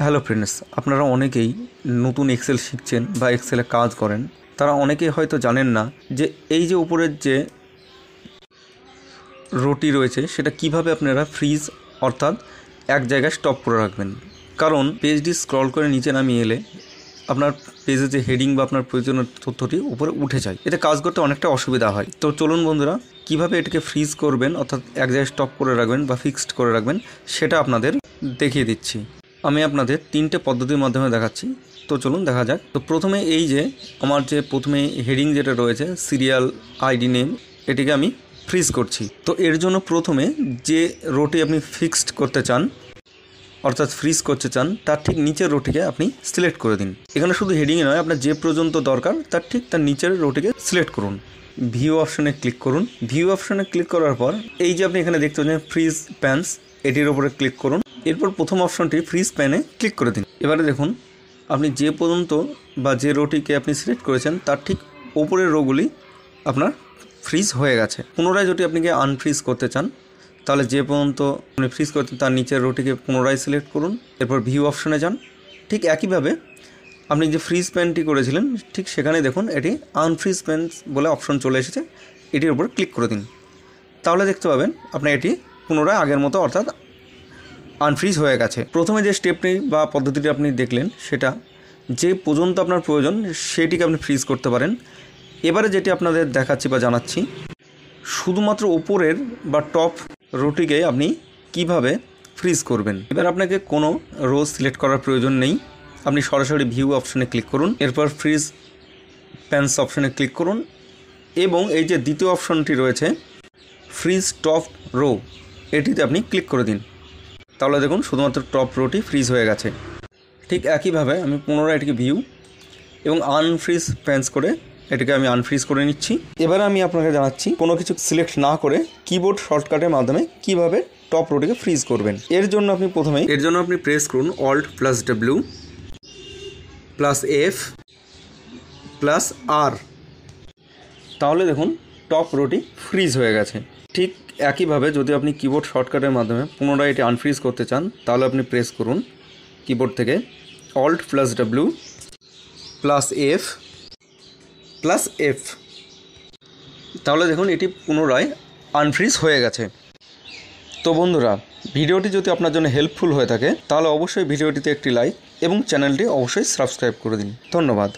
Hello friends, আপনারা অনেকেই নতুন এক্সেল শিখছেন বা এক্সেলে কাজ করেন। তারা অনেকেই হয়তো জানেন না যে এই যে উপরের যে রোটি রয়েছে সেটা কিভাবে আপনারা ফ্রিজ অর্থাৎ এক জায়গায় স্টপ করে রাখবেন। কারণ পেজটি স্ক্রল করে নিচে নামিয়ে এলে আপনার পেজে যে হেডিং বা আপনার প্রয়োজনীয় তথ্যটি উপরে উঠে যায়, এতে কাজ করতে অনেকটা অসুবিধা হয়। তো চলুন বন্ধুরা, কিভাবে এটাকে ফ্রিজ করবেন অর্থাৎ এক জায়গায় স্টপ করে রাখবেন বা ফিক্সড করে রাখবেন সেটা আপনাদের দেখিয়ে দিচ্ছি। আমি আপনাদের তিনটে পদ্ধতির মাধ্যমে দেখাচ্ছি। তো চলুন দেখা যাক। তো প্রথমে এই যে আমার যে প্রথমে হেডিং যেটা রয়েছে সিরিয়াল আইডি নেম, এটিকে আমি ফ্রিজ করছি। তো এর জন্য প্রথমে যে রোটি আপনি ফিক্সড করতে চান অর্থাৎ ফ্রিজ করতে চান তার ঠিক নিচের রোটিকে আপনি সিলেক্ট করে দিন। এখানে শুধু হেডিংয়ে নয়, আপনার যে পর্যন্ত দরকার তার ঠিক তার নিচের রোটিকে সিলেক্ট করুন। ভিউ অপশানে ক্লিক করুন। ভিউ অপশানে ক্লিক করার পর এই যে আপনি এখানে দেখতে পাচ্ছেন ফ্রিজ প্যান্স, এটির ওপরে ক্লিক করুন। এরপর প্রথম অপশনটি ফ্রিজ প্যানে ক্লিক করে দিন। এবারে দেখুন আপনি যে পর্যন্ত বা যে রোটিকে আপনি সিলেক্ট করেছেন তার ঠিক ওপরের রোগুলি আপনার ফ্রিজ হয়ে গেছে। পুনরায় যদি আপনি আনফ্রিজ করতে চান তাহলে যে পর্যন্ত আপনি ফ্রিজ করতে তার নিচের রোটিকে পুনরায় সিলেক্ট করুন। এরপর ভিউ অপশনে যান। ঠিক একইভাবে আপনি যে ফ্রিজ প্যানটি করেছিলেন ঠিক সেখানে দেখুন এটি আনফ্রিজ প্যান বলে অপশন চলে এসেছে, এটির উপর ক্লিক করে দিন। তাহলে দেখতে পাবেন আপনার এটি পুনরায় আগের মতো অর্থাৎ আনফ্রিজ হয়ে গেছে। প্রথমে যে স্টেপটি বা পদ্ধতিটি আপনি দেখলেন সেটা যে পর্যন্ত আপনার প্রয়োজন সেটিকে আপনি ফ্রিজ করতে পারেন। এবারে যেটি আপনাদের দেখাচ্ছি বা জানাচ্ছি, শুধুমাত্র উপরের বা টপ রোটিকে আপনি কিভাবে ফ্রিজ করবেন। এবার আপনাকে কোনো রো সিলেক্ট করার প্রয়োজন নেই। আপনি সরাসরি ভিউ অপশানে ক্লিক করুন। এরপর ফ্রিজ প্যান্স অপশানে ক্লিক করুন এবং এই যে দ্বিতীয় অপশনটি রয়েছে ফ্রিজ টপ রো, এটিতে আপনি ক্লিক করে দিন। তাহলে দেখুন শুধুমাত্র টপ রোটি ফ্রিজ হয়ে গেছে। ঠিক একইভাবে আমি পুনরায় এটিকে ভিউ এবং আনফ্রিজ প্যান্স করে এটিকে আমি আনফ্রিজ করে নিচ্ছি। এবারে আমি আপনাকে জানাচ্ছি কোনো কিছু সিলেক্ট না করে কিবোর্ড শর্টকাটের মাধ্যমে কিভাবে টপ রোটিকে ফ্রিজ করবেন। এর জন্য আপনি প্রেস করুন Alt+W +F+R। তাহলে দেখুন টপ রোটি ফ্রিজ হয়ে গেছে। ঠিক একইভাবে যদি আপনি কিবোর্ড শর্টকাটের মাধ্যমে পুনরায় এটি আনফ্রিজ করতে চান তাহলে আপনি প্রেস করুন কিবোর্ড থেকে Alt+W +F+F। তাহলে দেখুন এটি পুনরায় আনফ্রিজ হয়ে গেছে। তো বন্ধুরা, ভিডিওটি যদি আপনার জন্য হেল্পফুল হয়ে থাকে তাহলে অবশ্যই ভিডিওটিতে একটি লাইক এবং চ্যানেলটি অবশ্যই সাবস্ক্রাইব করে দিন। ধন্যবাদ।